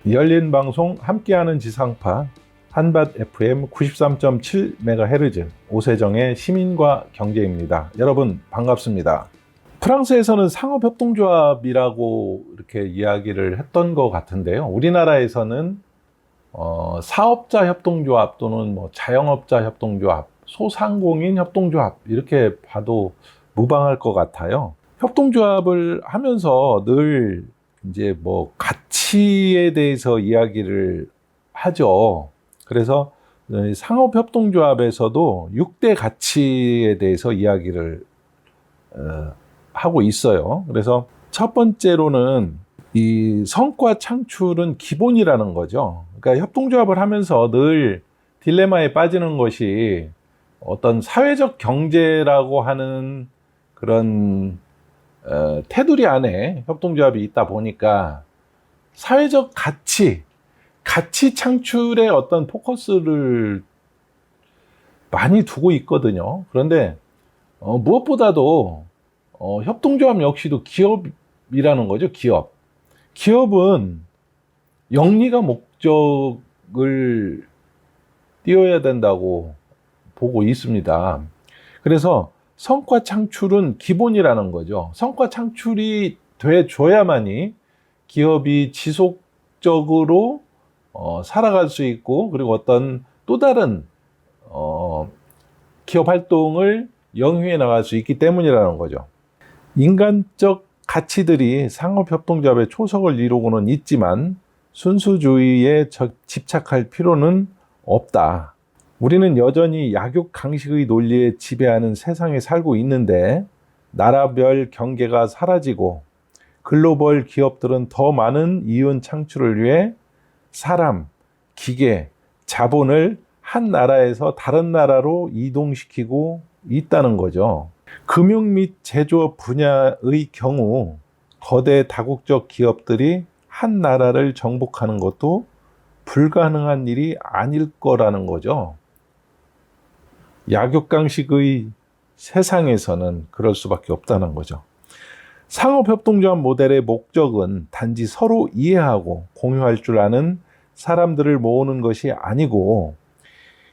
열린 방송 함께하는 지상파 한밭 FM 93.7MHz 오세정의 시민과 경제입니다. 여러분 반갑습니다. 프랑스에서는 상업협동조합이라고 이렇게 이야기를 했던 것 같은데요. 우리나라에서는 사업자 협동조합 또는 자영업자 협동조합, 소상공인 협동조합 이렇게 봐도 무방할 것 같아요. 협동조합을 하면서 늘 이제 가치에 대해서 이야기를 하죠. 그래서 상업협동조합에서도 6대 가치에 대해서 이야기를 하고 있어요. 그래서 첫 번째로는 이 성과 창출은 기본이라는 거죠. 그러니까 협동조합을 하면서 늘 딜레마에 빠지는 것이 어떤 사회적 경제라고 하는 그런 테두리 안에 협동조합이 있다 보니까 사회적 가치 창출에 어떤 포커스를 많이 두고 있거든요. 그런데 무엇보다도 협동조합 역시도 기업이라는 거죠. 기업은 영리가 목적을 띄어야 된다고 보고 있습니다. 그래서 성과 창출은 기본이라는 거죠. 성과 창출이 돼줘야만이 기업이 지속적으로 살아갈 수 있고, 그리고 어떤 또 다른 기업 활동을 영위해 나갈 수 있기 때문이라는 거죠. 인간적 가치들이 상업협동조합의 초석을 이루고는 있지만 순수주의에 집착할 필요는 없다. 우리는 여전히 약육강식의 논리에 지배하는 세상에 살고 있는데 나라별 경계가 사라지고 글로벌 기업들은 더 많은 이윤 창출을 위해 사람, 기계, 자본을 한 나라에서 다른 나라로 이동시키고 있다는 거죠. 금융 및 제조업 분야의 경우 거대 다국적 기업들이 한 나라를 정복하는 것도 불가능한 일이 아닐 거라는 거죠. 약육강식의 세상에서는 그럴 수밖에 없다는 거죠. 상업협동조합 모델의 목적은 단지 서로 이해하고 공유할 줄 아는 사람들을 모으는 것이 아니고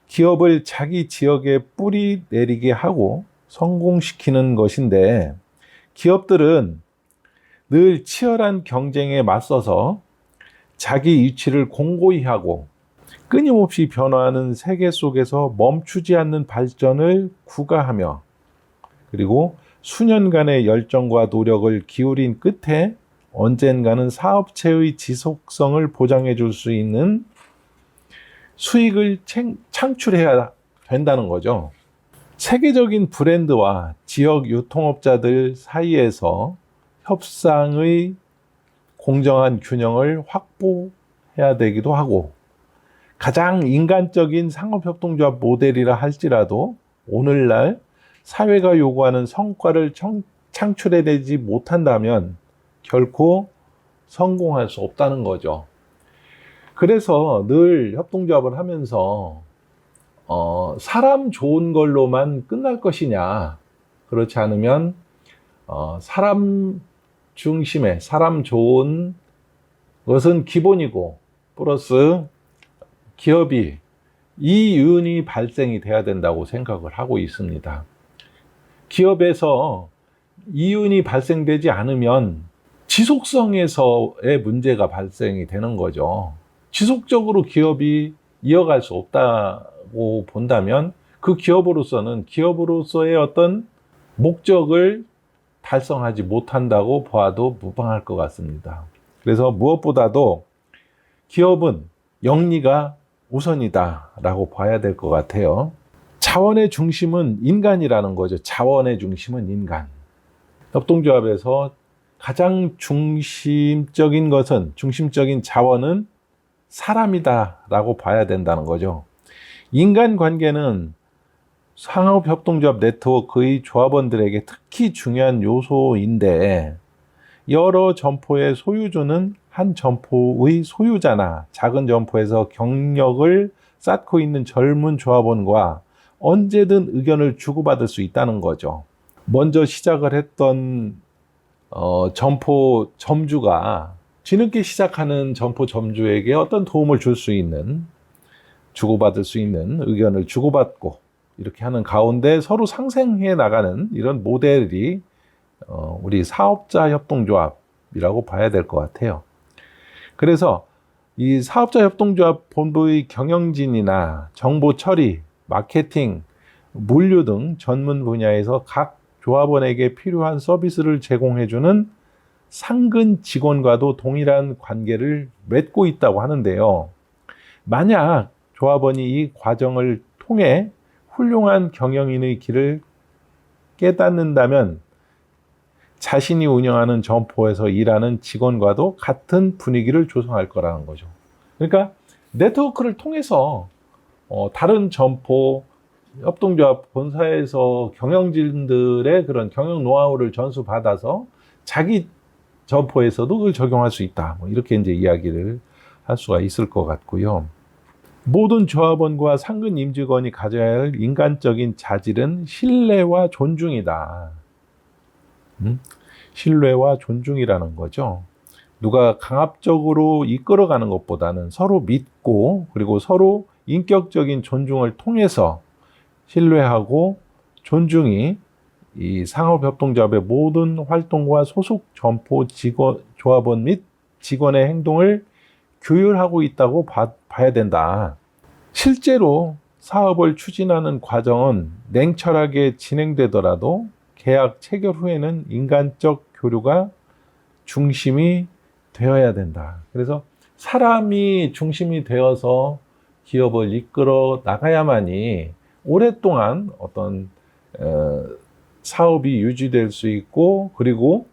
기업을 자기 지역에 뿌리 내리게 하고 성공시키는 것인데, 기업들은 늘 치열한 경쟁에 맞서서 자기 위치를 공고히 하고 끊임없이 변화하는 세계 속에서 멈추지 않는 발전을 구가하며, 그리고 수년간의 열정과 노력을 기울인 끝에 언젠가는 사업체의 지속성을 보장해 줄 수 있는 수익을 창출해야 된다는 거죠. 세계적인 브랜드와 지역 유통업자들 사이에서 협상의 공정한 균형을 확보해야 되기도 하고, 가장 인간적인 상업협동조합 모델이라 할지라도 오늘날 사회가 요구하는 성과를 창출해내지 못한다면 결코 성공할 수 없다는 거죠. 그래서 늘 협동조합을 하면서 사람 좋은 걸로만 끝날 것이냐, 그렇지 않으면 사람 중심의 사람 좋은 것은 기본이고 플러스 기업이 이윤이 발생이 돼야 된다고 생각을 하고 있습니다. 기업에서 이윤이 발생되지 않으면 지속성에서의 문제가 발생이 되는 거죠. 지속적으로 기업이 이어갈 수 없다고 본다면 그 기업으로서의 어떤 목적을 달성하지 못한다고 보아도 무방할 것 같습니다. 그래서 무엇보다도 기업은 영리가 우선이다라고 봐야 될 것 같아요. 자원의 중심은 인간이라는 거죠. 자원의 중심은 인간. 협동조합에서 가장 중심적인 자원은 사람이다라고 봐야 된다는 거죠. 인간관계는 상업협동조합 네트워크의 조합원들에게 특히 중요한 요소인데, 여러 점포의 소유주는 한 점포의 소유자나 작은 점포에서 경력을 쌓고 있는 젊은 조합원과 언제든 의견을 주고받을 수 있다는 거죠. 먼저 시작을 했던 점포 점주가 뒤늦게 시작하는 점포 점주에게 어떤 도움을 줄 수 있는, 주고받을 수 있는 의견을 주고받고 이렇게 하는 가운데 서로 상생해 나가는 이런 모델이 우리 사업자 협동조합이라고 봐야 될 것 같아요. 그래서 이 사업자 협동조합 본부의 경영진이나 정보 처리, 마케팅, 물류 등 전문 분야에서 각 조합원에게 필요한 서비스를 제공해주는 상근 직원과도 동일한 관계를 맺고 있다고 하는데요. 만약 조합원이 이 과정을 통해 훌륭한 경영인의 길을 깨닫는다면 자신이 운영하는 점포에서 일하는 직원과도 같은 분위기를 조성할 거라는 거죠. 그러니까 네트워크를 통해서 다른 점포, 협동조합 본사에서 경영진들의 그런 경영 노하우를 전수받아서 자기 점포에서도 그걸 적용할 수 있다. 뭐 이렇게 이제 이야기를 할 수가 있을 것 같고요. 모든 조합원과 상근 임직원이 가져야 할 인간적인 자질은 신뢰와 존중이다. 신뢰와 존중이라는 거죠. 누가 강압적으로 이끌어가는 것보다는 서로 믿고 그리고 서로 인격적인 존중을 통해서 신뢰하고 존중이 이 상업협동조합의 모든 활동과 소속 점포 조합원 및 직원의 행동을 규율하고 있다고 봐야 된다. 실제로 사업을 추진하는 과정은 냉철하게 진행되더라도 계약 체결 후에는 인간적 교류가 중심이 되어야 된다. 그래서 사람이 중심이 되어서 기업을 이끌어 나가야만이 오랫동안 어떤 사업이 유지될 수 있고 그리고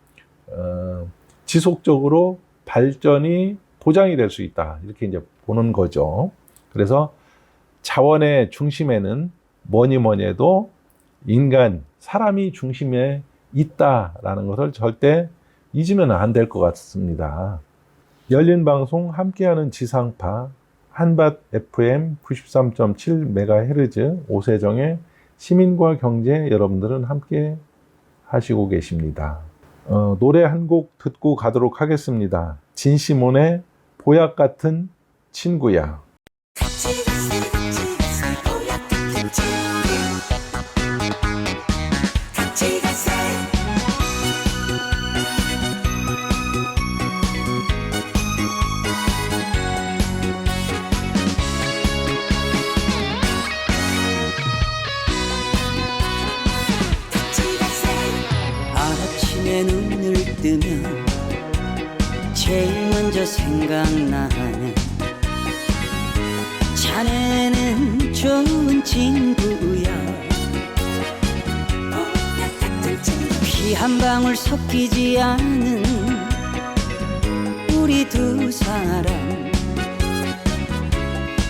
지속적으로 발전이 보장이 될 수 있다. 이렇게 이제 보는 거죠. 그래서 자원의 중심에는 뭐니 해도 인간, 사람이 중심에 있다라는 것을 절대 잊으면 안 될 것 같습니다. 열린 방송 함께하는 지상파 한밭 FM 93.7MHz 오세정의 시민과 경제 여러분들은 함께 하시고 계십니다. 노래 한 곡 듣고 가도록 하겠습니다. 진시몬의 보약 같은 친구야. 아침에 눈을 뜨면 제일 먼저 생각나는 자네는 좋은 친구야. 피 한 방울 섞이지 않은 우리 두 사람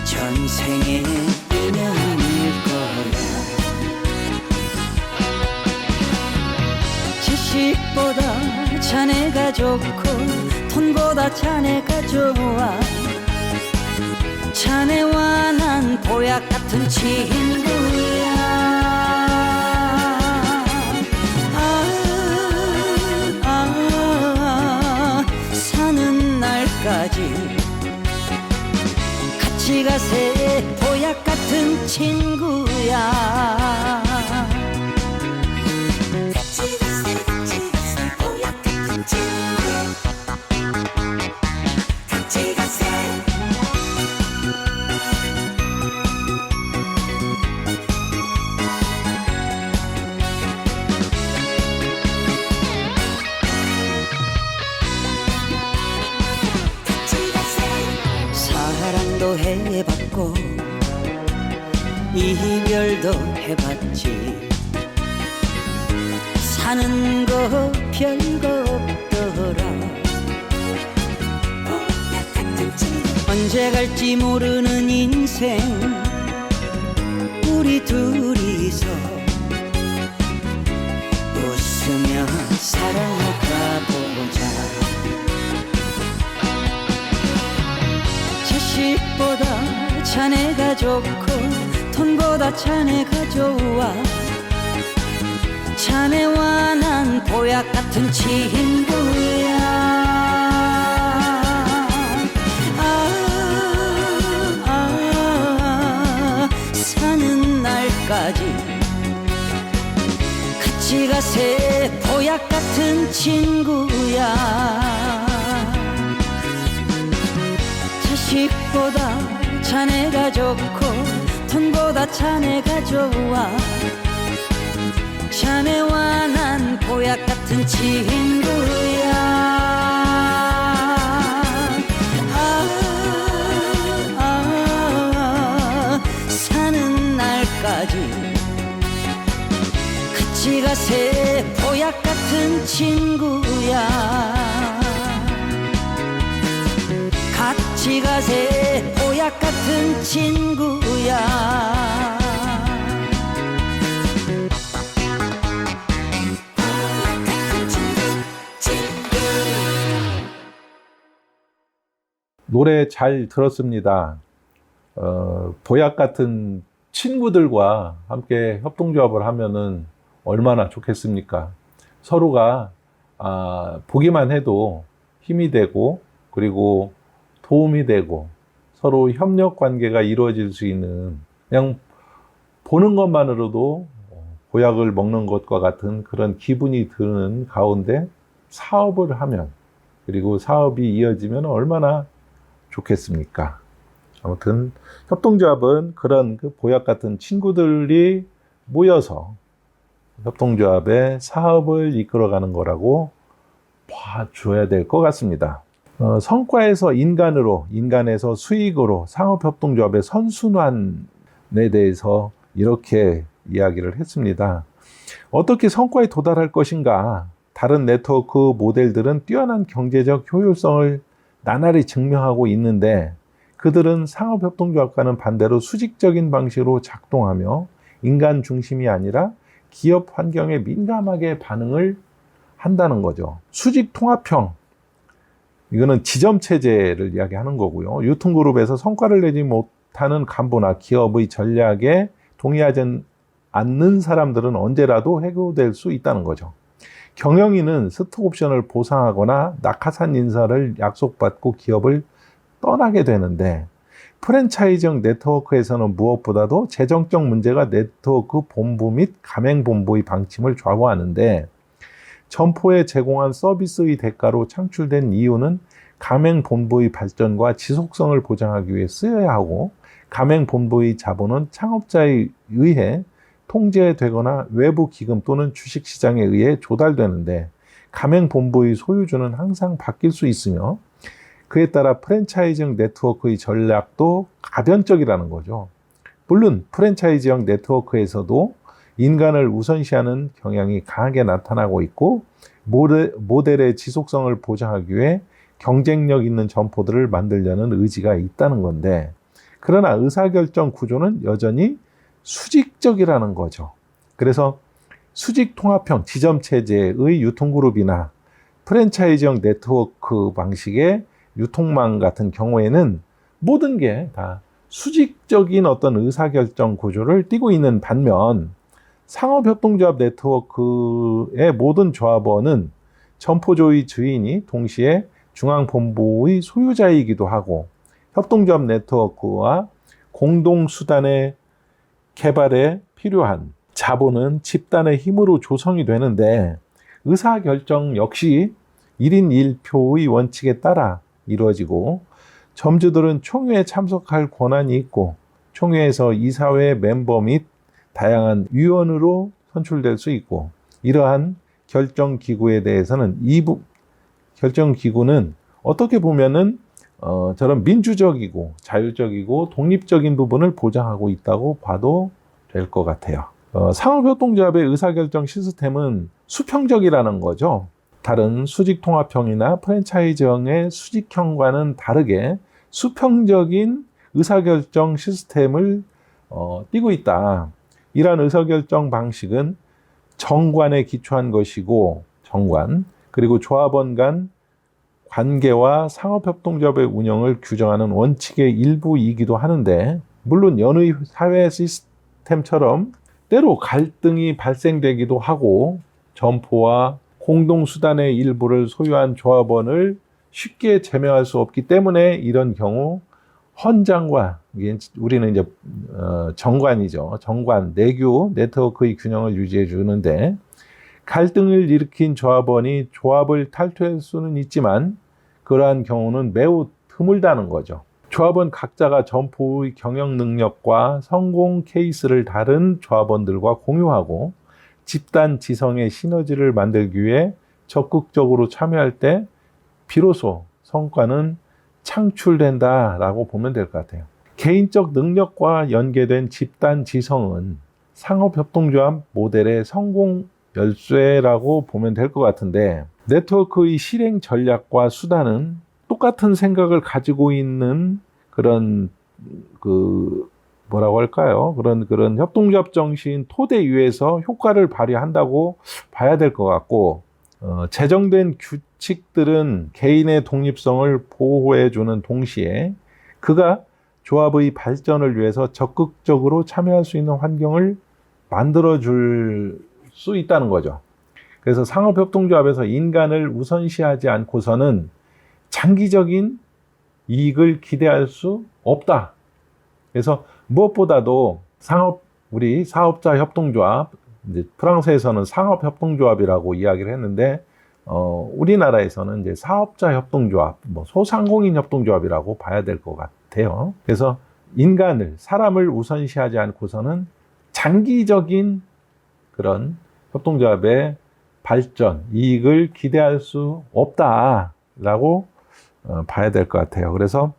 전생의 인연일 거야. 지식보다 자네가 좋고 돈보다 자네가 좋아. 자네와 난 보약 같은 친구야. 사는 날까지 같이 가세. 보약 같은 친구야. 사랑도 해봤고 이별도 해봤지. 사는 거 별거 없더라. 언제 갈지 모르는 인생 우리 둘이서 웃으며 살아가보자. 자식보다 자네가 좋고 돈보다 자네가 좋아. 자네와 난 보약 같은 친구야. 같이 가세 보약 같은 친구야. 자식보다 자네가 좋고 돈보다 자네가 좋아. 자네와 난 보약 같은 친구야. 사는 날까지 같이 가세 보약 같은 친구야. 같이 가세 보약 같은 친구야. 노래 잘 들었습니다. 보약 같은 친구들과 함께 협동조합을 하면은 얼마나 좋겠습니까? 서로가 보기만 해도 힘이 되고 그리고 도움이 되고 서로 협력 관계가 이루어질 수 있는, 그냥 보는 것만으로도 보약을 먹는 것과 같은 그런 기분이 드는 가운데 사업을 하면, 그리고 사업이 이어지면 얼마나 좋겠습니까? 아무튼 협동조합은 그런 그 보약 같은 친구들이 모여서 협동조합의 사업을 이끌어가는 거라고 봐줘야 될 것 같습니다. 성과에서 인간으로, 인간에서 수익으로 상업협동조합의 선순환에 대해서 이렇게 이야기를 했습니다. 어떻게 성과에 도달할 것인가? 다른 네트워크 모델들은 뛰어난 경제적 효율성을 나날이 증명하고 있는데, 그들은 상업협동조합과는 반대로 수직적인 방식으로 작동하며 인간 중심이 아니라 기업 환경에 민감하게 반응을 한다는 거죠. 수직 통합형, 이거는 지점 체제를 이야기하는 거고요. 유통그룹에서 성과를 내지 못하는 간부나 기업의 전략에 동의하지 않는 사람들은 언제라도 해고될 수 있다는 거죠. 경영인은 스톡옵션을 보상하거나 낙하산 인사를 약속받고 기업을 떠나게 되는데, 프랜차이즈형 네트워크에서는 무엇보다도 재정적 문제가 네트워크 본부 및 가맹 본부의 방침을 좌우하는데, 점포에 제공한 서비스의 대가로 창출된 이유는 가맹 본부의 발전과 지속성을 보장하기 위해 쓰여야 하고, 가맹 본부의 자본은 창업자에 의해 통제되거나 외부 기금 또는 주식시장에 의해 조달되는데, 가맹 본부의 소유주는 항상 바뀔 수 있으며 그에 따라 프랜차이즈형 네트워크의 전략도 가변적이라는 거죠. 물론 프랜차이즈형 네트워크에서도 인간을 우선시하는 경향이 강하게 나타나고 있고, 모델의 지속성을 보장하기 위해 경쟁력 있는 점포들을 만들려는 의지가 있다는 건데, 그러나 의사결정 구조는 여전히 수직적이라는 거죠. 그래서 수직 통합형 지점체제의 유통그룹이나 프랜차이즈형 네트워크 방식의 유통망 같은 경우에는 모든 게 다 수직적인 어떤 의사결정 구조를 띠고 있는 반면, 상업협동조합 네트워크의 모든 조합원은 점포조의 주인이 동시에 중앙본부의 소유자이기도 하고, 협동조합 네트워크와 공동수단의 개발에 필요한 자본은 집단의 힘으로 조성이 되는데, 의사결정 역시 1인 1표의 원칙에 따라 이루어지고, 점주들은 총회에 참석할 권한이 있고, 총회에서 이사회 멤버 및 다양한 위원으로 선출될 수 있고, 이러한 결정기구에 대해서는 결정기구는 어떻게 보면은 저런 민주적이고 자율적이고 독립적인 부분을 보장하고 있다고 봐도 될 것 같아요. 상업협동조합의 의사결정 시스템은 수평적이라는 거죠. 다른 수직통합형이나 프랜차이즈형의 수직형과는 다르게 수평적인 의사결정 시스템을 띠고 있다. 이러한 의사결정 방식은 정관에 기초한 것이고, 그리고 조합원 간 관계와 상업협동조합의 운영을 규정하는 원칙의 일부이기도 하는데, 물론 연의 사회 시스템처럼 때로 갈등이 발생되기도 하고, 점포와 공동수단의 일부를 소유한 조합원을 쉽게 제명할 수 없기 때문에 이런 경우 헌장과, 우리는 이제 정관이죠. 정관, 내규, 네트워크의 균형을 유지해 주는데, 갈등을 일으킨 조합원이 조합을 탈퇴할 수는 있지만 그러한 경우는 매우 드물다는 거죠. 조합원 각자가 점포의 경영 능력과 성공 케이스를 다른 조합원들과 공유하고 집단 지성의 시너지를 만들기 위해 적극적으로 참여할 때 비로소 성과는 창출된다라고 보면 될 것 같아요. 개인적 능력과 연계된 집단 지성은 상업협동조합 모델의 성공 열쇠라고 보면 될 것 같은데, 네트워크의 실행 전략과 수단은 똑같은 생각을 가지고 있는 그런 뭐라고 할까요? 그런 협동조합 정신 토대 위에서 효과를 발휘한다고 봐야 될 것 같고, 제정된 규칙들은 개인의 독립성을 보호해주는 동시에 그가 조합의 발전을 위해서 적극적으로 참여할 수 있는 환경을 만들어줄 수 있다는 거죠. 그래서 상업협동조합에서 인간을 우선시하지 않고서는 장기적인 이익을 기대할 수 없다. 그래서 무엇보다도 우리 사업자 협동조합, 이제 프랑스에서는 상업협동조합이라고 이야기를 했는데, 우리나라에서는 이제 사업자 협동조합, 소상공인 협동조합이라고 봐야 될 것 같아요. 그래서 사람을 우선시하지 않고서는 장기적인 그런 협동조합의 발전, 이익을 기대할 수 없다라고 봐야 될 것 같아요. 그래서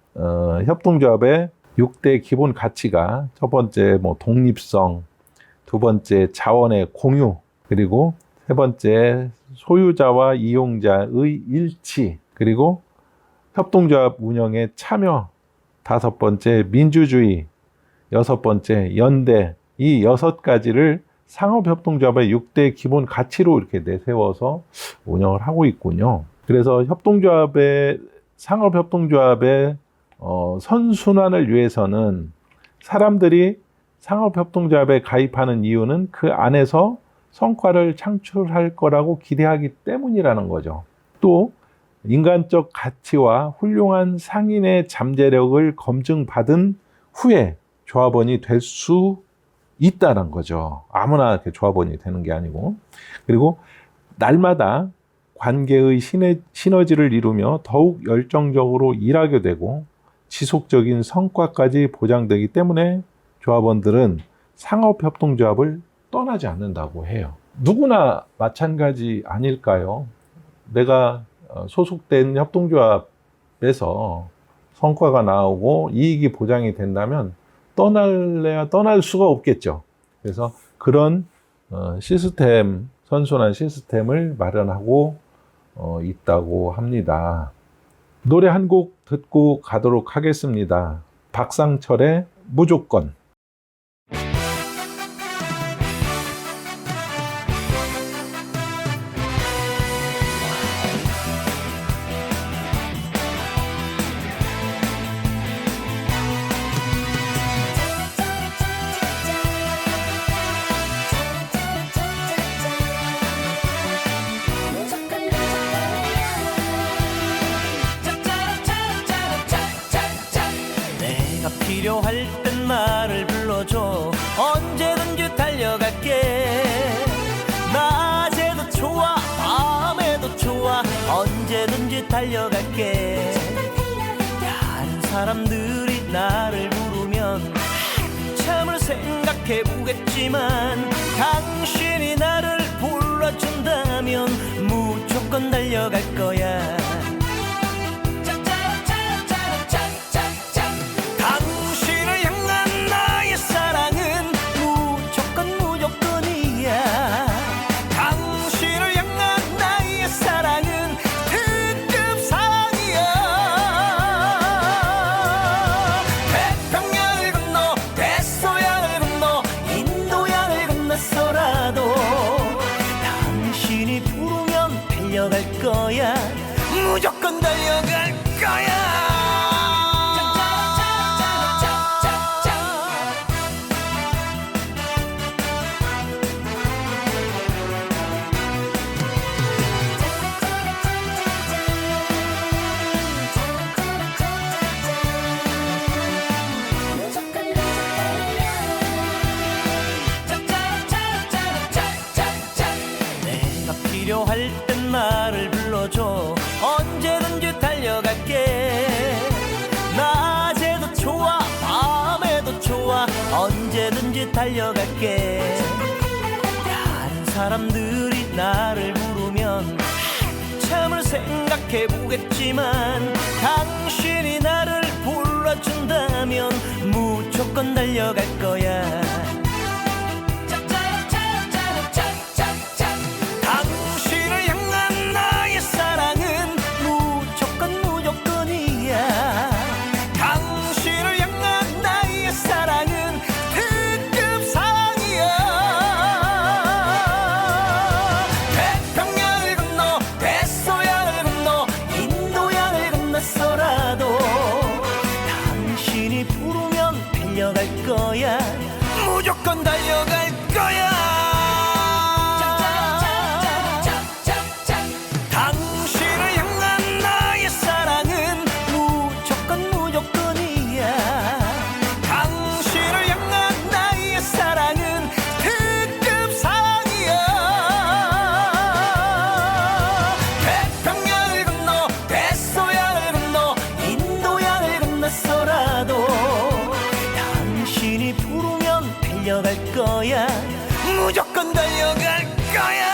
협동조합의 6대 기본 가치가 첫 번째 독립성, 두 번째 자원의 공유, 그리고 세 번째 소유자와 이용자의 일치, 그리고 협동조합 운영의 참여, 다섯 번째 민주주의, 여섯 번째 연대, 이 6가지를 상업협동조합의 6대 기본 가치로 이렇게 내세워서 운영을 하고 있군요. 그래서 상업협동조합의 선순환을 위해서는 사람들이 상업협동조합에 가입하는 이유는 그 안에서 성과를 창출할 거라고 기대하기 때문이라는 거죠. 또 인간적 가치와 훌륭한 상인의 잠재력을 검증받은 후에 조합원이 될 수 있다는 거죠. 아무나 이렇게 조합원이 되는 게 아니고. 그리고 날마다 관계의 시너지를 이루며 더욱 열정적으로 일하게 되고 지속적인 성과까지 보장되기 때문에 조합원들은 상업협동조합을 떠나지 않는다고 해요. 누구나 마찬가지 아닐까요? 내가 소속된 협동조합에서 성과가 나오고 이익이 보장이 된다면 떠날래야 떠날 수가 없겠죠. 그래서 그런 선순환 시스템을 마련하고 있다고 합니다. 노래 한 곡 듣고 가도록 하겠습니다. 박상철의 무조건. 필요할 땐 나를 불러줘. 언제든지 달려갈게. 낮에도 좋아 밤에도 좋아 언제든지 달려갈게. 다른 사람들이 나를 부르면 한참을 생각해보겠지만 당신이 나를 불러준다면 무조건 달려갈 거야. 무조건 달려갈 거야. 나를 불러줘. 언제든지 달려갈게. 낮에도 좋아 밤에도 좋아 언제든지 달려갈게. 다른 사람들이 나를 부르면 참을 생각해보겠지만 당신이 나를 불러준다면 무조건 달려갈 거야. 당신을 향한 나의 사랑은 무조건 무조건이야. 당신을 향한 나의 사랑은 특급 사랑이야. 태평양을 건너 대서양을 건너 인도양을 건넜어라도 당신이 부르면 달려갈 거야. 무조건 달려갈 거야. 당신을 향한 나의 사랑은 무조건 무조건이야. 당신을 향한 나의 사랑은 특급 사랑이야. 태평양을 건너 대서양을 건너 인도양을 건넜어라도 당신이 부르면 달려갈 거야. 무조건 달려갈 거야.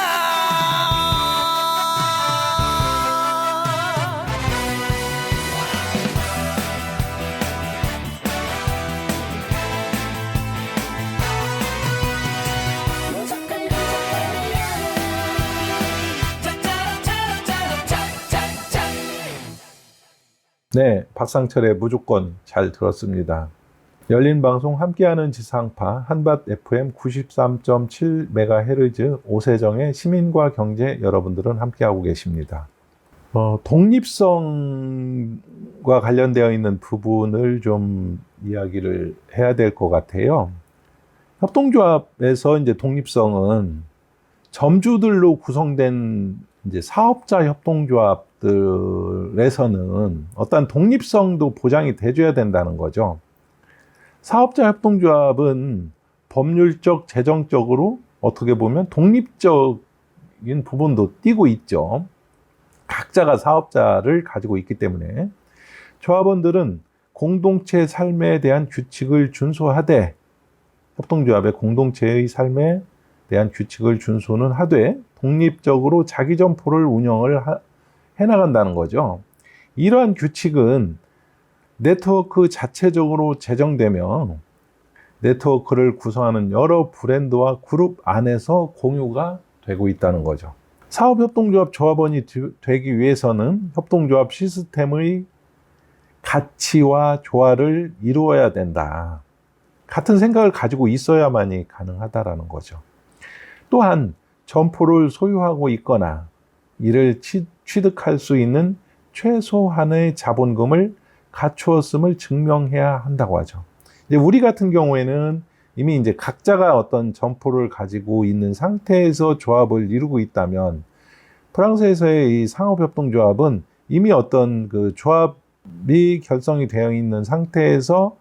네, 박상철의 무조건 잘 들었습니다. 열린 방송 함께하는 지상파 한밭 FM 93.7MHz 오세정의 시민과 경제 여러분들은 함께하고 계십니다. 독립성과 관련되어 있는 부분을 좀 이야기를 해야 될 것 같아요. 협동조합에서 이제 독립성은 점주들로 구성된 이제 사업자 협동조합들에서는 어떤 독립성도 보장이 돼줘야 된다는 거죠. 사업자 협동조합은 법률적, 재정적으로 어떻게 보면 독립적인 부분도 띠고 있죠. 각자가 사업자를 가지고 있기 때문에 조합원들은 공동체 삶에 대한 규칙을 준수하되 협동조합의 공동체의 삶에 대한 규칙을 준수는 하되 독립적으로 자기 점포를 운영을 해나간다는 거죠. 이러한 규칙은 네트워크 자체적으로 제정되며 네트워크를 구성하는 여러 브랜드와 그룹 안에서 공유가 되고 있다는 거죠. 사업협동조합 조합원이 되기 위해서는 협동조합 시스템의 가치와 조화를 이루어야 된다. 같은 생각을 가지고 있어야만이 가능하다라는 거죠. 또한 점포를 소유하고 있거나 이를 취득할 수 있는 최소한의 자본금을 갖추었음을 증명해야 한다고 하죠. 이제 우리 같은 경우에는 이미 이제 각자가 어떤 점포를 가지고 있는 상태에서 조합을 이루고 있다면 프랑스에서의 이 상업협동조합은 이미 어떤 그 조합이 결성이 되어 있는 상태에서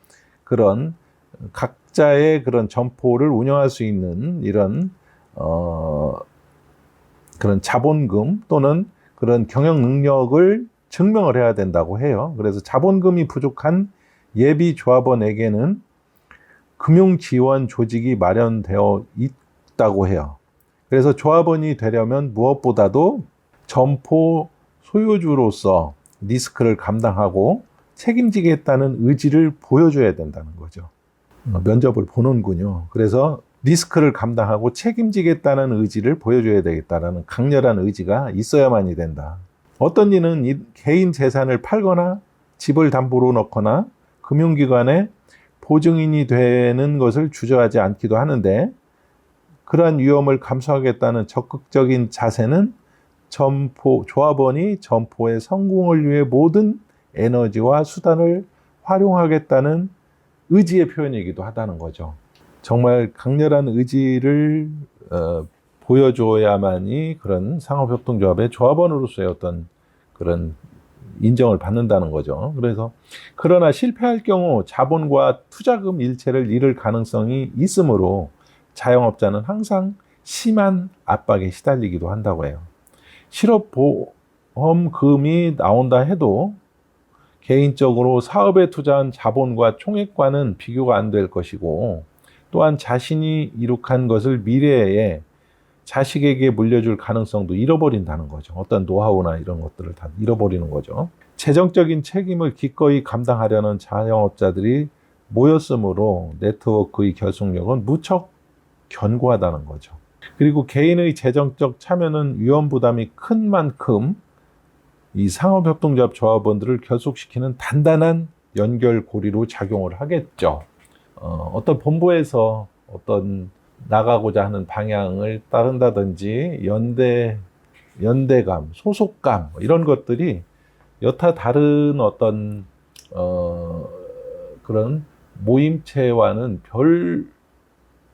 그런 각자의 그런 점포를 운영할 수 있는 이런 그런 자본금 또는 그런 경영 능력을 증명을 해야 된다고 해요. 그래서 자본금이 부족한 예비 조합원에게는 금융 지원 조직이 마련되어 있다고 해요. 그래서 조합원이 되려면 무엇보다도 점포 소유주로서 리스크를 감당하고 책임지겠다는 의지를 보여줘야 된다는 거죠. 면접을 보는군요. 그래서 리스크를 감당하고 책임지겠다는 의지를 보여줘야 되겠다라는 강렬한 의지가 있어야만이 된다. 어떤 이는 개인 재산을 팔거나 집을 담보로 넣거나 금융기관에 보증인이 되는 것을 주저하지 않기도 하는데 그러한 위험을 감수하겠다는 적극적인 자세는 조합원이 점포의 성공을 위해 모든 에너지와 수단을 활용하겠다는 의지의 표현이기도 하다는 거죠. 정말 강렬한 의지를 보여줘야만이 그런 상업협동조합의 조합원으로서의 어떤 그런 인정을 받는다는 거죠. 그래서 그러나 실패할 경우 자본과 투자금 일체를 잃을 가능성이 있으므로 자영업자는 항상 심한 압박에 시달리기도 한다고 해요. 실업보험금이 나온다 해도 개인적으로 사업에 투자한 자본과 총액과는 비교가 안 될 것이고, 또한 자신이 이룩한 것을 미래에 자식에게 물려줄 가능성도 잃어버린다는 거죠. 어떤 노하우나 이런 것들을 다 잃어버리는 거죠. 재정적인 책임을 기꺼이 감당하려는 자영업자들이 모였으므로 네트워크의 결속력은 무척 견고하다는 거죠. 그리고 개인의 재정적 참여는 위험 부담이 큰 만큼 이 상업협동조합 조합원들을 결속시키는 단단한 연결고리로 작용을 하겠죠. 어떤 본부에서 어떤 나가고자 하는 방향을 따른다든지 연대감, 소속감 이런 것들이 여타 다른 어떤 그런 모임체와는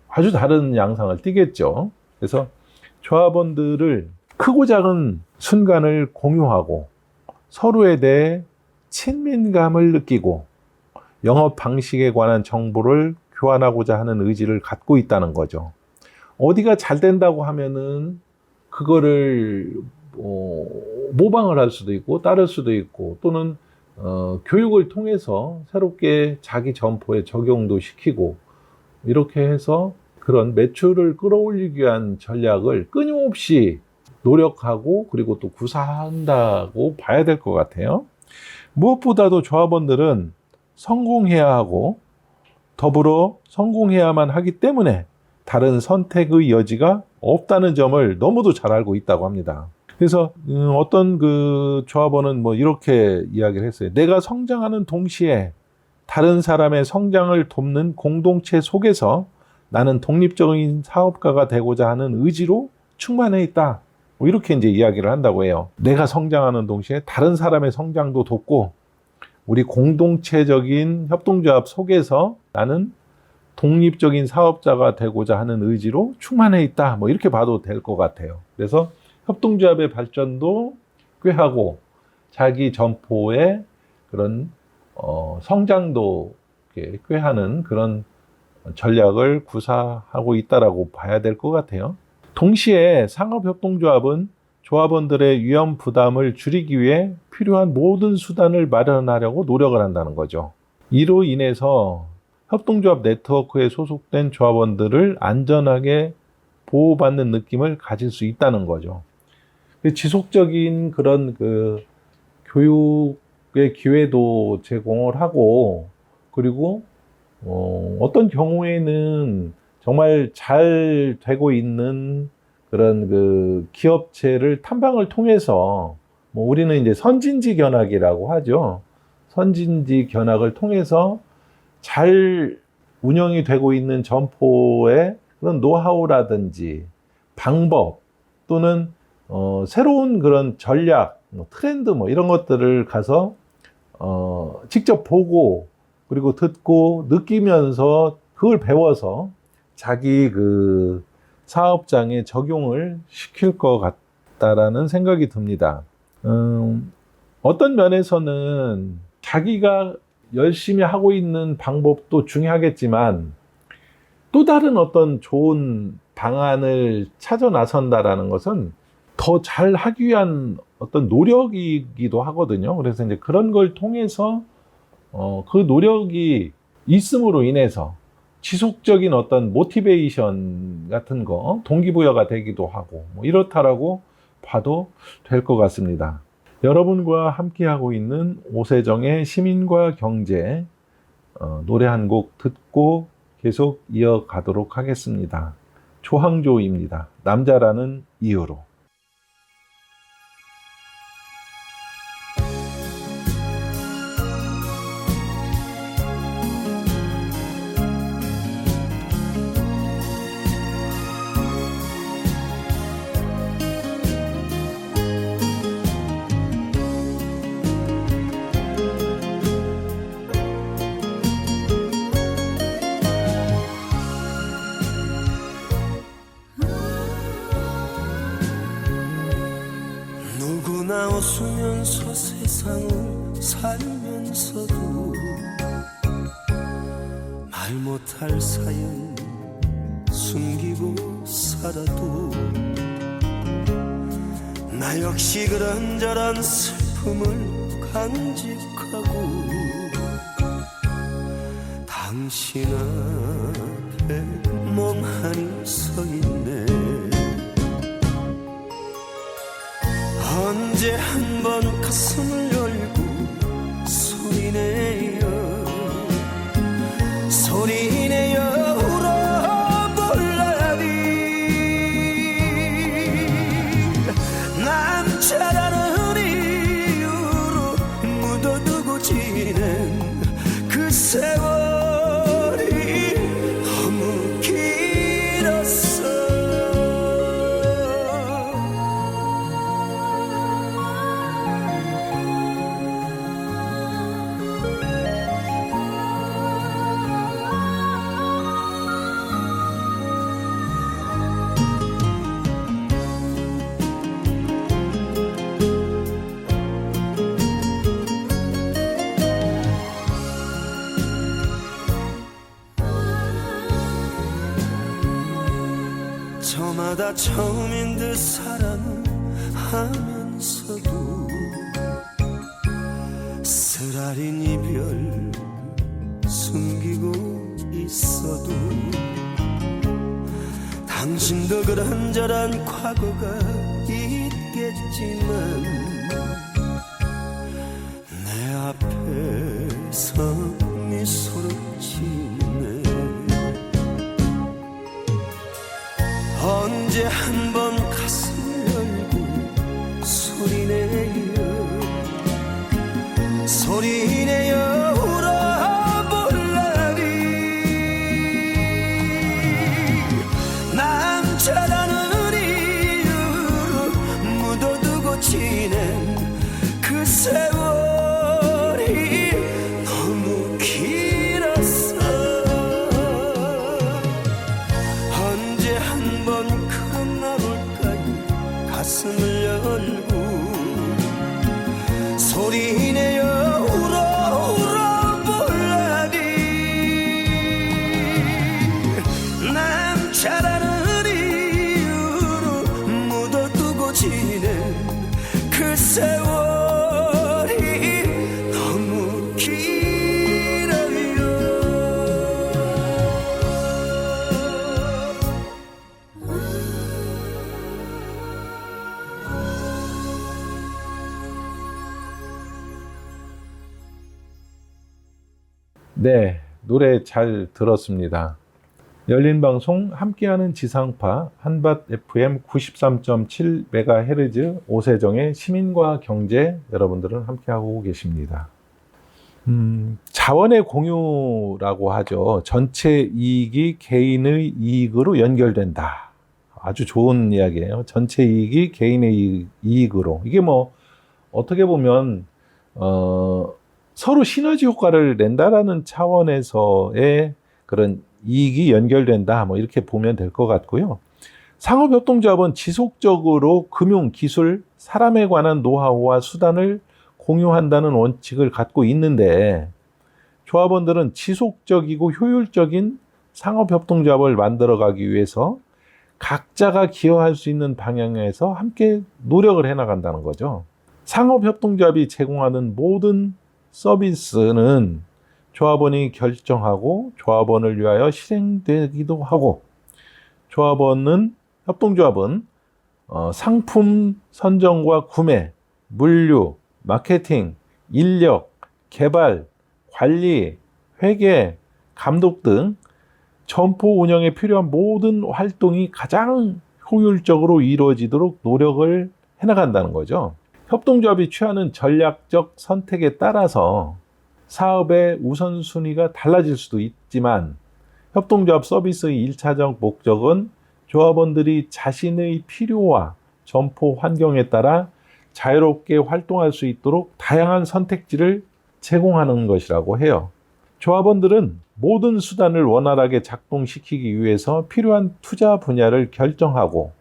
아주 다른 양상을 띠겠죠. 그래서 조합원들을 크고 작은 순간을 공유하고 서로에 대해 친밀감을 느끼고 영업 방식에 관한 정보를 교환하고자 하는 의지를 갖고 있다는 거죠. 어디가 잘 된다고 하면은 그거를 모방을 할 수도 있고 따를 수도 있고, 또는 교육을 통해서 새롭게 자기 점포에 적용도 시키고, 이렇게 해서 그런 매출을 끌어올리기 위한 전략을 끊임없이 노력하고 그리고 또 구사한다고 봐야 될 것 같아요. 무엇보다도 조합원들은 성공해야 하고 더불어 성공해야만 하기 때문에 다른 선택의 여지가 없다는 점을 너무도 잘 알고 있다고 합니다. 그래서 어떤 그 조합원은 뭐 이렇게 이야기를 했어요. 내가 성장하는 동시에 다른 사람의 성장을 돕는 공동체 속에서 나는 독립적인 사업가가 되고자 하는 의지로 충만해 있다. 뭐 이렇게 이제 이야기를 한다고 해요. 내가 성장하는 동시에 다른 사람의 성장도 돕고 우리 공동체적인 협동조합 속에서 나는 독립적인 사업자가 되고자 하는 의지로 충만해 있다. 뭐 이렇게 봐도 될 것 같아요. 그래서 협동조합의 발전도 꾀하고 자기 점포의 그런 성장도 꾀하는 그런 전략을 구사하고 있다라고 봐야 될 것 같아요. 동시에 상업협동조합은 조합원들의 위험 부담을 줄이기 위해 필요한 모든 수단을 마련하려고 노력을 한다는 거죠. 이로 인해서 협동조합 네트워크에 소속된 조합원들을 안전하게 보호받는 느낌을 가질 수 있다는 거죠. 지속적인 그런 그 교육의 기회도 제공을 하고, 그리고 어떤 경우에는 정말 잘 되고 있는 그런 그 기업체를 탐방을 통해서, 뭐 우리는 이제 선진지 견학이라고 하죠. 선진지 견학을 통해서 잘 운영이 되고 있는 점포의 그런 노하우라든지 방법, 또는 새로운 그런 전략, 트렌드 뭐 이런 것들을 가서 직접 보고 그리고 듣고 느끼면서 그걸 배워서 자기 그 사업장에 적용을 시킬 것 같다라는 생각이 듭니다. 어떤 면에서는 자기가 열심히 하고 있는 방법도 중요하겠지만 또 다른 어떤 좋은 방안을 찾아 나선다라는 것은 더 잘 하기 위한 어떤 노력이기도 하거든요. 그래서 이제 그런 걸 통해서 그 노력이 있음으로 인해서 지속적인 어떤 모티베이션 같은 거, 동기부여가 되기도 하고, 뭐 이렇다라고 봐도 될 것 같습니다. 여러분과 함께하고 있는 오세정의 시민과 경제, 노래 한 곡 듣고 계속 이어가도록 하겠습니다. 조항조입니다. 남자라는 이유로. 누구나 웃으면서 세상을 살면서도 말 못할 사연 숨기고 살아도 나 역시 그런저런 슬픔을 간직하고 당신 앞에 멍하니 서 있네. 언제 한번 가슴을 열고 소리내요 소리내요 울어볼라니. 남자라는 이유로 묻어두고 지낸 그 세월이 너무 길었어. 저마다 처음인 듯 사랑하면서도 쓰라린 이별 숨기고 있어도 당신도 그런저런 과거가 있겠지만 내 앞에서 미소를 짓네. 언제 한번 가슴을 열고 소리내요 소리내요 울어볼라니. 남자라는 이유로 묻어두고 지낸 그 세월이 너무 길었어. 언제 한번 그런 날 올까요 가슴을 열고 소리내요 울어볼라니. 남자라는 이유로 묻어두고 지낸 그 세월이 너무 길어요. 네, 노래 잘 들었습니다. 열린 방송 함께하는 지상파 한밭 FM 93.7MHz 오세정의 시민과 경제 여러분들은 함께하고 계십니다. 자원의 공유라고 하죠. 전체 이익이 개인의 이익으로 연결된다. 아주 좋은 이야기예요. 전체 이익이 개인의 이익으로. 이게 뭐 어떻게 보면 서로 시너지 효과를 낸다라는 차원에서의 그런 이익이 연결된다. 뭐 이렇게 보면 될 것 같고요. 상업협동조합은 지속적으로 금융, 기술, 사람에 관한 노하우와 수단을 공유한다는 원칙을 갖고 있는데 조합원들은 지속적이고 효율적인 상업협동조합을 만들어가기 위해서 각자가 기여할 수 있는 방향에서 함께 노력을 해나간다는 거죠. 상업협동조합이 제공하는 모든 서비스는 조합원이 결정하고 조합원을 위하여 실행되기도 하고 협동조합은 상품 선정과 구매, 물류, 마케팅, 인력, 개발, 관리, 회계, 감독 등 점포 운영에 필요한 모든 활동이 가장 효율적으로 이루어지도록 노력을 해나간다는 거죠. 협동조합이 취하는 전략적 선택에 따라서 사업의 우선순위가 달라질 수도 있지만 협동조합 서비스의 1차적 목적은 조합원들이 자신의 필요와 점포 환경에 따라 자유롭게 활동할 수 있도록 다양한 선택지를 제공하는 것이라고 해요. 조합원들은 모든 수단을 원활하게 작동시키기 위해서 필요한 투자 분야를 결정하고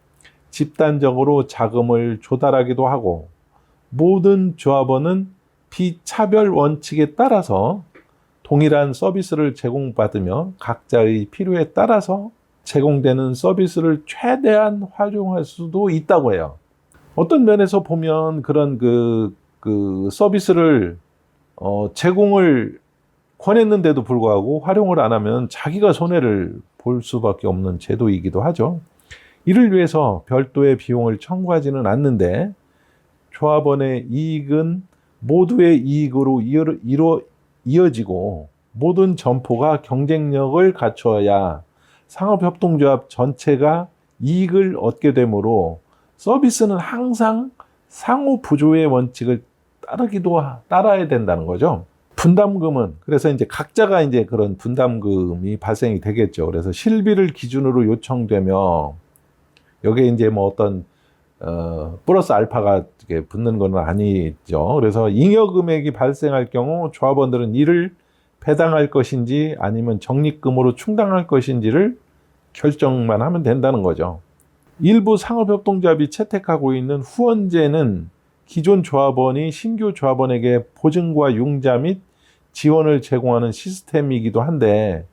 집단적으로 자금을 조달하기도 하고 모든 조합원은 비차별 원칙에 따라서 동일한 서비스를 제공받으며 각자의 필요에 따라서 제공되는 서비스를 최대한 활용할 수도 있다고 해요. 어떤 면에서 보면 그런 그 서비스를 제공을 권했는데도 불구하고 활용을 안 하면 자기가 손해를 볼 수밖에 없는 제도이기도 하죠. 이를 위해서 별도의 비용을 청구하지는 않는데 조합원의 이익은 모두의 이익으로 이어지고 모든 점포가 경쟁력을 갖춰야 상업협동조합 전체가 이익을 얻게 되므로 서비스는 항상 상호 부조의 원칙을 따라야 된다는 거죠. 분담금은 그래서 이제 각자가 이제 그런 분담금이 발생이 되겠죠. 그래서 실비를 기준으로 요청되며 여기에 이제 뭐 어떤 플러스 알파가 이렇게 붙는 건 아니죠. 그래서 잉여 금액이 발생할 경우 조합원들은 이를 배당할 것인지 아니면 적립금으로 충당할 것인지를 결정만 하면 된다는 거죠. 일부 상업협동조합이 채택하고 있는 후원제는 기존 조합원이 신규 조합원에게 보증과 융자 및 지원을 제공하는 시스템이기도 한데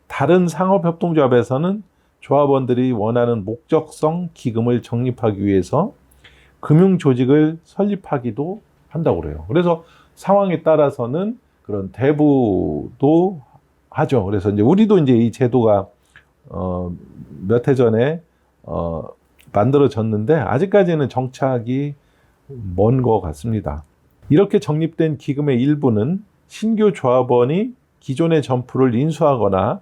다른 상업협동조합에서는 조합원들이 원하는 목적성 기금을 적립하기 위해서 금융조직을 설립하기도 한다고 그래요. 그래서 상황에 따라서는 그런 대부도 하죠. 그래서 이제 우리도 이제 이 제도가 몇 해 전에 만들어졌는데 아직까지는 정착이 먼 것 같습니다. 이렇게 적립된 기금의 일부는 신규 조합원이 기존의 점포를 인수하거나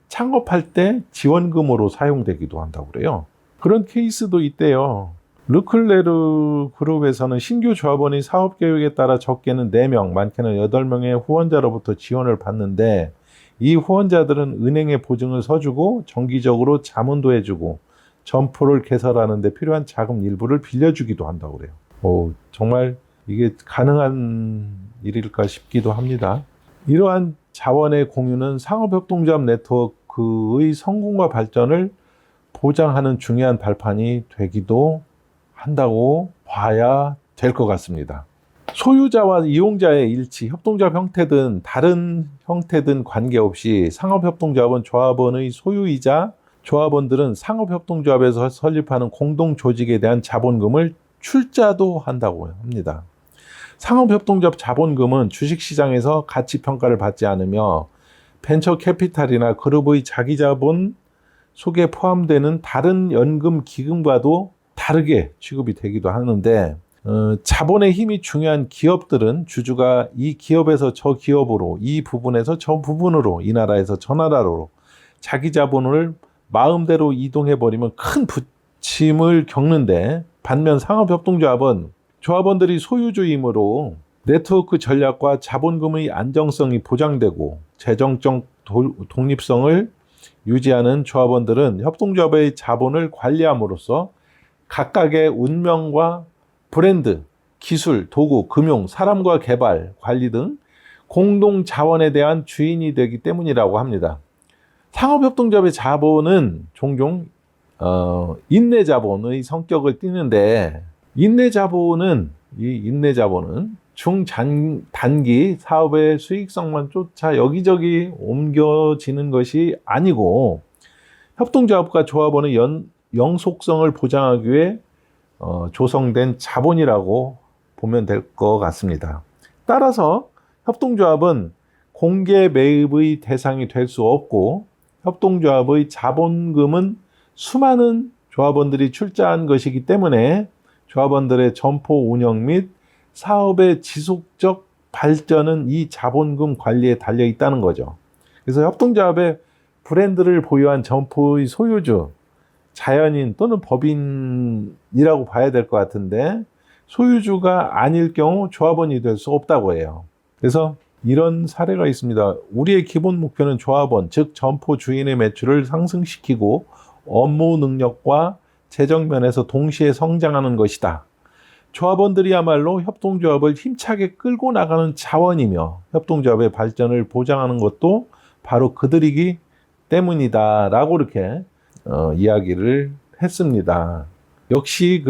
창업할 때 지원금으로 사용되기도 한다고 그래요. 그런 케이스도 있대요. 르클레르 그룹에서는 신규 조합원이 사업계획에 따라 적게는 4명, 많게는 8명의 후원자로부터 지원을 받는데 이 후원자들은 은행에 보증을 서주고 정기적으로 자문도 해주고 점포를 개설하는 데 필요한 자금 일부를 빌려주기도 한다고 그래요. 정말 이게 가능한 일일까 싶기도 합니다. 이러한 자원의 공유는 상업협동조합 네트워크의 성공과 발전을 보장하는 중요한 발판이 되기도 한다고 봐야 될 것 같습니다. 소유자와 이용자의 일치, 협동조합 형태든 다른 형태든 관계없이 상업협동조합은 조합원의 소유이자 조합원들은 상업협동조합에서 설립하는 공동조직에 대한 자본금을 출자도 한다고 합니다. 상업협동조합 자본금은 주식시장에서 가치평가를 받지 않으며 벤처캐피탈이나 그룹의 자기자본 속에 포함되는 다른 연금 기금과도 다르게 취급이 되기도 하는데 자본의 힘이 중요한 기업들은 주주가 이 기업에서 저 기업으로, 이 부분에서 저 부분으로, 이 나라에서 저 나라로 자기 자본을 마음대로 이동해버리면 큰 부침을 겪는데 반면 상업협동조합은 조합원들이 소유주이므로 네트워크 전략과 자본금의 안정성이 보장되고 재정적 독립성을 유지하는 조합원들은 협동조합의 자본을 관리함으로써 각각의 운명과 브랜드, 기술, 도구, 금융, 사람과 개발, 관리 등 공동 자원에 대한 주인이 되기 때문이라고 합니다. 상업협동조합의 자본은 종종 인내 자본의 성격을 띠는데 인내 자본은 중단기 사업의 수익성만 쫓아 여기저기 옮겨지는 것이 아니고 협동조합과 조합원의 영속성을 보장하기 위해 조성된 자본이라고 보면 될 것 같습니다. 따라서 협동조합은 공개 매입의 대상이 될 수 없고 협동조합의 자본금은 수많은 조합원들이 출자한 것이기 때문에 조합원들의 점포 운영 및 사업의 지속적 발전은 이 자본금 관리에 달려 있다는 거죠. 그래서 협동조합의 브랜드를 보유한 점포의 소유주, 자연인 또는 법인이라고 봐야 될 것 같은데 소유주가 아닐 경우 조합원이 될 수 없다고 해요. 그래서 이런 사례가 있습니다. 우리의 기본 목표는 조합원, 즉 점포 주인의 매출을 상승시키고 업무 능력과 재정 면에서 동시에 성장하는 것이다. 조합원들이야말로 협동조합을 힘차게 끌고 나가는 자원이며 협동조합의 발전을 보장하는 것도 바로 그들이기 때문이다 라고 이렇게 이야기를 했습니다. 역시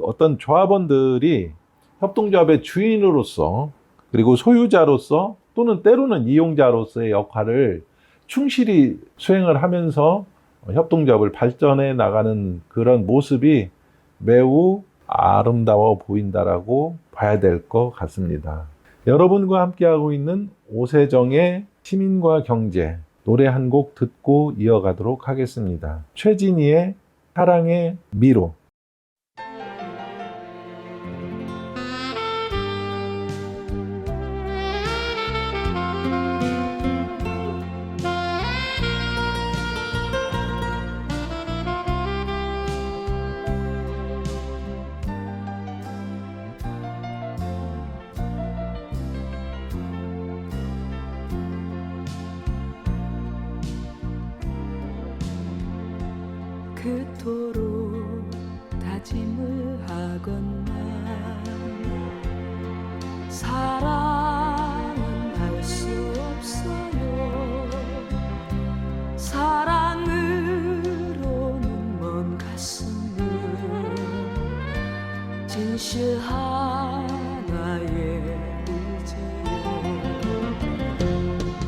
어떤 조합원들이 협동조합의 주인으로서 그리고 소유자로서 또는 때로는 이용자로서의 역할을 충실히 수행을 하면서 협동조합을 발전해 나가는 그런 모습이 매우 아름다워 보인다라고 봐야 될 것 같습니다. 여러분과 함께하고 있는 오세정의 시민과 경제, 노래 한 곡 듣고 이어가도록 하겠습니다. 최진희의 사랑의 미로. 그토록 다짐을 하건만 사랑은 할 수 없어요. 사랑으로는 먼 가슴은 진실 하나의 의제요.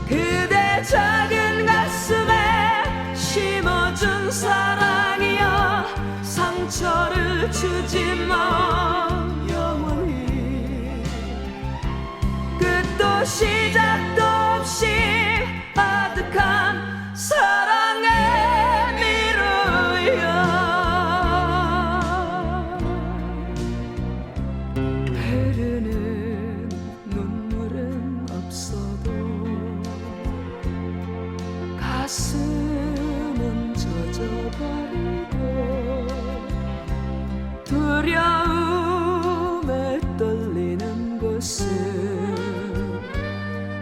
그대 작은 가슴에 심어준 사랑이여 상처를 주지 마 영원히. 끝도 시작도 없이 아득한 사랑의 미루여. 흐르는 눈물은 없어도 가슴은 젖어버리고 두려움에 떨리는 것은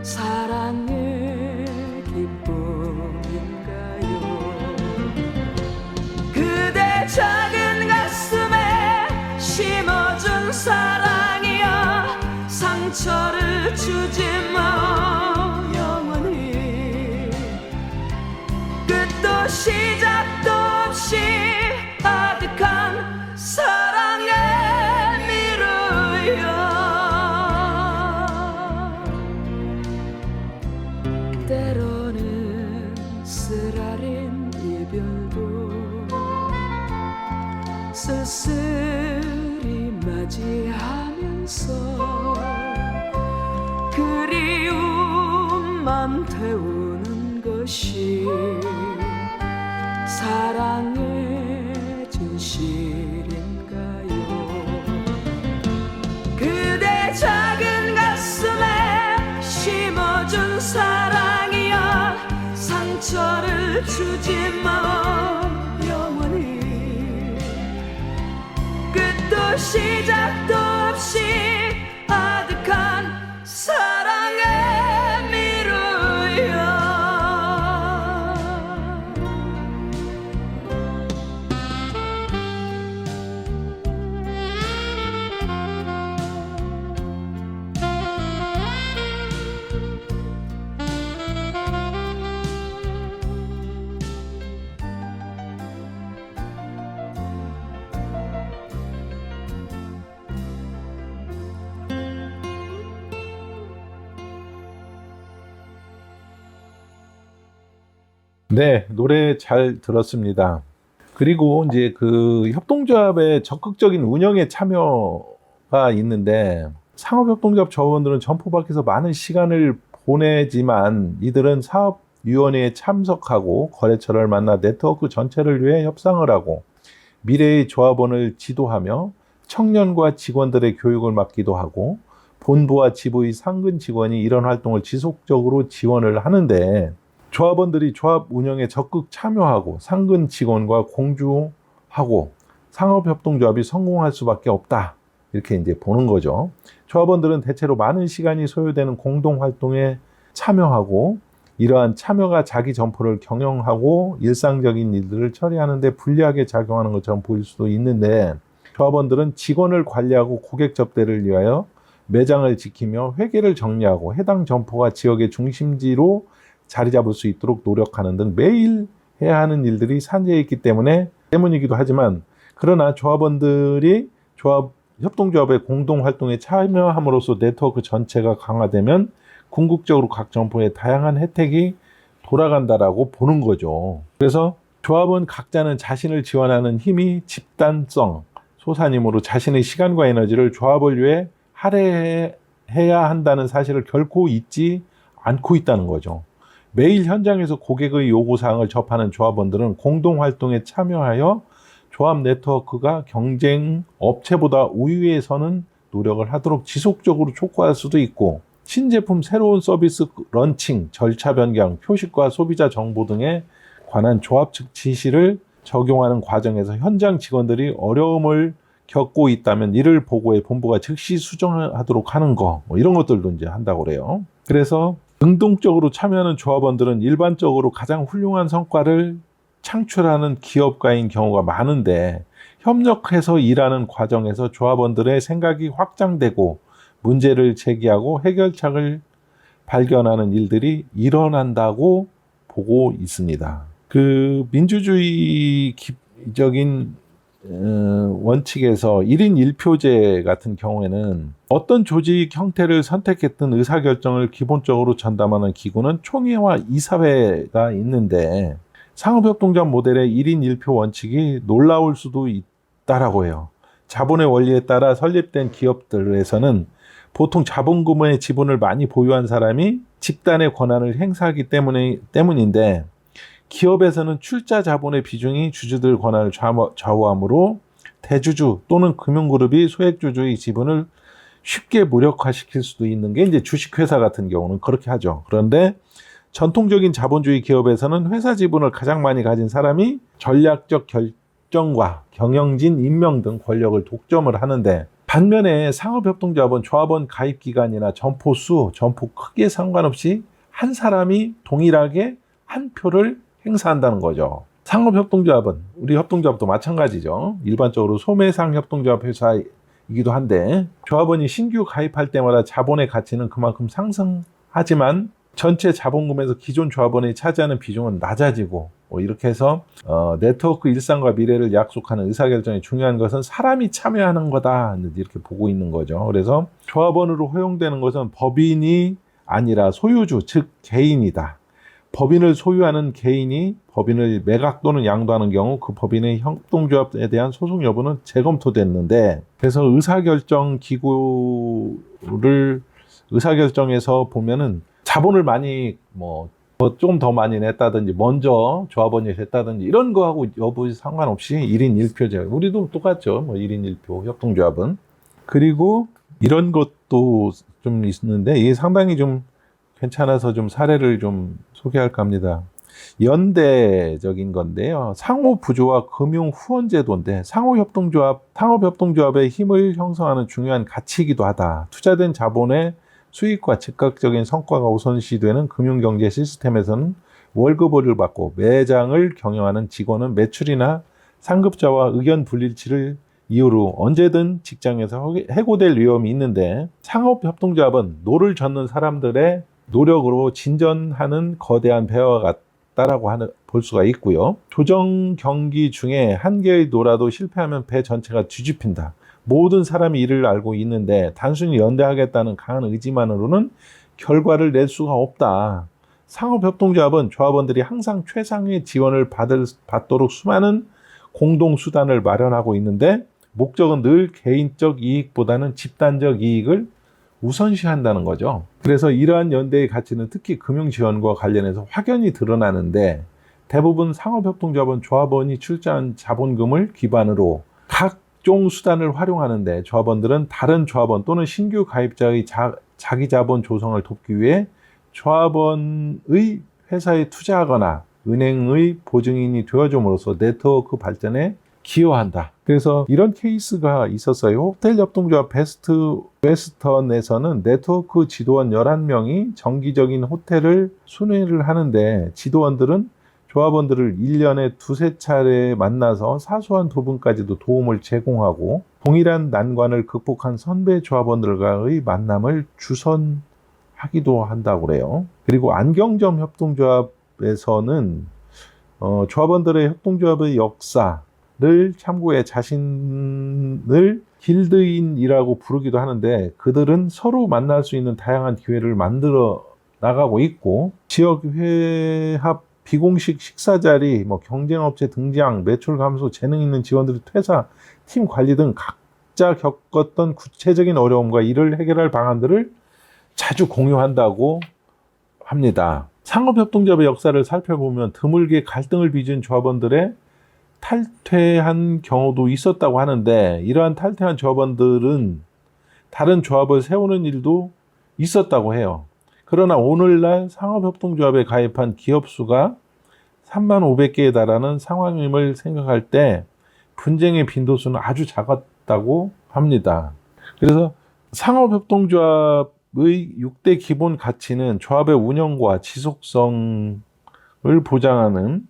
사랑의 기쁨인가요? 그대 작은 가슴에 심어준 사랑이여 상처를 주지 마 영원히. 끝도 시작도 없이 아득한 사랑의 미루여. 때로는 쓰라린 이별도 쓸쓸히 맞이하면서 그리움만 태우는 것이 사랑의 진실인가요? 그대 작은 가슴에 심어준 사랑이여 상처를 주지 마 영원히. 끝도 시작도 없이 아득한 사랑의 미루여. 네, 노래 잘 들었습니다. 그리고 이제 그 협동조합의 적극적인 운영에 참여가 있는데 상업협동조합 조합원들은 점포 밖에서 많은 시간을 보내지만 이들은 사업위원회에 참석하고 거래처를 만나 네트워크 전체를 위해 협상을 하고 미래의 조합원을 지도하며 청년과 직원들의 교육을 맡기도 하고 본부와 지부의 상근 직원이 이런 활동을 지속적으로 지원을 하는데 조합원들이 조합 운영에 적극 참여하고 상근 직원과 공조하고 상업협동조합이 성공할 수밖에 없다. 이렇게 이제 보는 거죠. 조합원들은 대체로 많은 시간이 소요되는 공동활동에 참여하고 이러한 참여가 자기 점포를 경영하고 일상적인 일들을 처리하는 데 불리하게 작용하는 것처럼 보일 수도 있는데 조합원들은 직원을 관리하고 고객 접대를 위하여 매장을 지키며 회계를 정리하고 해당 점포가 지역의 중심지로 자리 잡을 수 있도록 노력하는 등 매일 해야 하는 일들이 산재해 있기 때문이기도 하지만 그러나 조합원들이 협동조합의 공동활동에 참여함으로써 네트워크 전체가 강화되면 궁극적으로 각 점포에 다양한 혜택이 돌아간다라고 보는 거죠. 그래서 조합원 각자는 자신을 지원하는 힘이 집단성, 소사님으로 자신의 시간과 에너지를 조합을 위해 할애해야 한다는 사실을 결코 잊지 않고 있다는 거죠. 매일 현장에서 고객의 요구사항을 접하는 조합원들은 공동활동에 참여하여 조합 네트워크가 경쟁 업체보다 우위에 서는 노력을 하도록 지속적으로 촉구할 수도 있고, 신제품 새로운 서비스 런칭, 절차 변경, 표식과 소비자 정보 등에 관한 조합 측 지시를 적용하는 과정에서 현장 직원들이 어려움을 겪고 있다면 이를 보고해 본부가 즉시 수정하도록 하는 거, 뭐 이런 것들도 이제 한다고 그래요. 그래서 능동적으로 참여하는 조합원들은 일반적으로 가장 훌륭한 성과를 창출하는 기업가인 경우가 많은데, 협력해서 일하는 과정에서 조합원들의 생각이 확장되고 문제를 제기하고 해결책을 발견하는 일들이 일어난다고 보고 있습니다. 그 민주주의적인 원칙에서 1인 1표제 같은 경우에는 어떤 조직 형태를 선택했든 의사결정을 기본적으로 전담하는 기구는 총회와 이사회가 있는데, 상업협동조합 모델의 1인 1표 원칙이 놀라울 수도 있다라고 해요. 자본의 원리에 따라 설립된 기업들에서는 보통 자본금의 지분을 많이 보유한 사람이 집단의 권한을 행사하기 때문인데, 기업에서는 출자 자본의 비중이 주주들 권한을 좌우하므로 대주주 또는 금융그룹이 소액주주의 지분을 쉽게 무력화시킬 수도 있는 게 이제 주식회사 같은 경우는 그렇게 하죠. 그런데 전통적인 자본주의 기업에서는 회사 지분을 가장 많이 가진 사람이 전략적 결정과 경영진 임명 등 권력을 독점을 하는데, 반면에 상업협동조합은 조합원 가입기간이나 점포 수, 점포 크기에 상관없이 한 사람이 동일하게 한 표를 행사한다는 거죠. 상업협동조합은, 우리 협동조합도 마찬가지죠. 일반적으로 소매상 협동조합 회사이기도 한데, 조합원이 신규 가입할 때마다 자본의 가치는 그만큼 상승하지만 전체 자본금에서 기존 조합원이 차지하는 비중은 낮아지고, 이렇게 해서 네트워크 일상과 미래를 약속하는 의사결정이 중요한 것은 사람이 참여하는 거다, 이렇게 보고 있는 거죠. 그래서 조합원으로 허용되는 것은 법인이 아니라 소유주, 즉 개인이다. 법인을 소유하는 개인이 법인을 매각 또는 양도하는 경우 그 법인의 협동조합에 대한 소송 여부는 재검토됐는데, 그래서 의사결정 기구를 의사결정에서 보면은 자본을 많이 뭐 조금 더 많이 냈다든지 먼저 조합원이 됐다든지 이런 거하고 여부 상관없이 1인 1표제, 우리도 똑같죠. 뭐 1인 1표 협동조합은. 그리고 이런 것도 좀 있는데 이게 상당히 좀 괜찮아서 좀 사례를 좀 소개할까 합니다. 연대적인 건데요. 상호부조와 금융후원제도인데, 상호협동조합의 힘을 형성하는 중요한 가치이기도 하다. 투자된 자본의 수익과 즉각적인 성과가 우선시되는 금융경제 시스템에서는 월급을 받고 매장을 경영하는 직원은 매출이나 상급자와 의견 불일치를 이유로 언제든 직장에서 해고될 위험이 있는데, 상업협동조합은 노를 젓는 사람들의 노력으로 진전하는 거대한 배와 같다라고 볼 수가 있고요. 조정 경기 중에 한 개의 노라도 실패하면 배 전체가 뒤집힌다. 모든 사람이 이를 알고 있는데 단순히 연대하겠다는 강한 의지만으로는 결과를 낼 수가 없다. 상업협동조합은 조합원들이 항상 최상의 지원을 받도록 수많은 공동수단을 마련하고 있는데, 목적은 늘 개인적 이익보다는 집단적 이익을 우선시한다는 거죠. 그래서 이러한 연대의 가치는 특히 금융지원과 관련해서 확연히 드러나는데, 대부분 상업협동조합은 조합원이 출자한 자본금을 기반으로 각종 수단을 활용하는데, 조합원들은 다른 조합원 또는 신규 가입자의 자기 자본 조성을 돕기 위해 조합원의 회사에 투자하거나 은행의 보증인이 되어줌으로써 네트워크 발전에 기여한다. 그래서 이런 케이스가 있었어요. 호텔협동조합 베스트 웨스턴에서는 네트워크 지도원 11명이 정기적인 호텔을 순회를 하는데, 지도원들은 조합원들을 1년에 두세 차례 만나서 사소한 부분까지도 도움을 제공하고, 동일한 난관을 극복한 선배 조합원들과의 만남을 주선하기도 한다고 그래요. 그리고 안경점 협동조합에서는 조합원들의 협동조합의 역사를 참고해 자신을 길드인이라고 부르기도 하는데, 그들은 서로 만날 수 있는 다양한 기회를 만들어 나가고 있고, 지역 회합 비공식 식사 자리, 뭐 경쟁업체 등장, 매출 감소, 재능 있는 직원들의 퇴사, 팀 관리 등 각자 겪었던 구체적인 어려움과 이를 해결할 방안들을 자주 공유한다고 합니다. 상업협동조합의 역사를 살펴보면 드물게 갈등을 빚은 조합원들의 탈퇴한 경우도 있었다고 하는데, 이러한 탈퇴한 조합원들은 다른 조합을 세우는 일도 있었다고 해요. 그러나 오늘날 상업협동조합에 가입한 기업 수가 35,000개에 달하는 상황임을 생각할 때 분쟁의 빈도수는 아주 작았다고 합니다. 그래서 상업협동조합의 6대 기본 가치는 조합의 운영과 지속성을 보장하는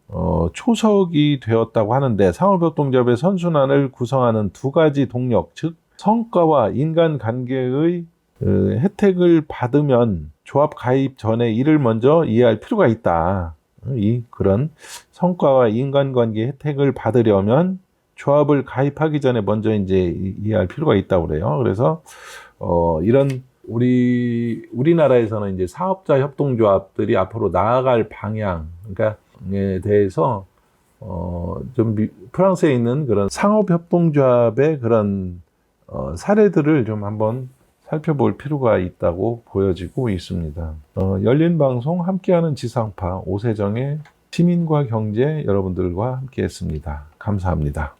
초석이 되었다고 하는데, 상업협동조합의 선순환을 구성하는 두 가지 동력, 즉 성과와 인간관계의 혜택을 받으면 조합 가입 전에 이를 먼저 이해할 필요가 있다. 그런 성과와 인간관계 혜택을 받으려면 조합을 가입하기 전에 먼저 이제 이해할 필요가 있다고 그래요. 그래서 이런 우리나라에서는 이제 사업자 협동조합들이 앞으로 나아갈 방향, 그러니까에 대해서 좀 프랑스에 있는 그런 상업협동조합의 그런 사례들을 좀 한번 살펴볼 필요가 있다고 보여지고 있습니다. 열린 방송 함께하는 지상파 오세정의 시민과 경제 여러분들과 함께했습니다. 감사합니다.